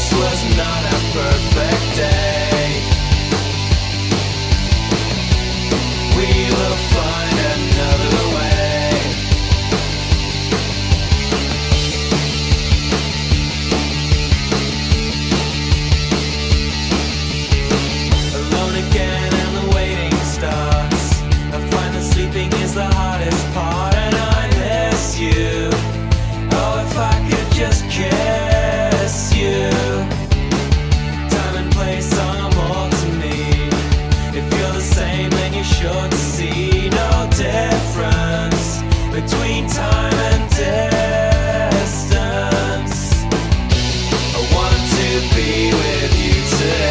this was not a perfect day. We will find another way. Alone again and the waiting starts. I find that sleeping is the hardest part, and I miss you. Oh, if I could just kiss you. Time and place are more to me. If you're the same, then you're sure to see no difference between time and distance. I want to be with you today.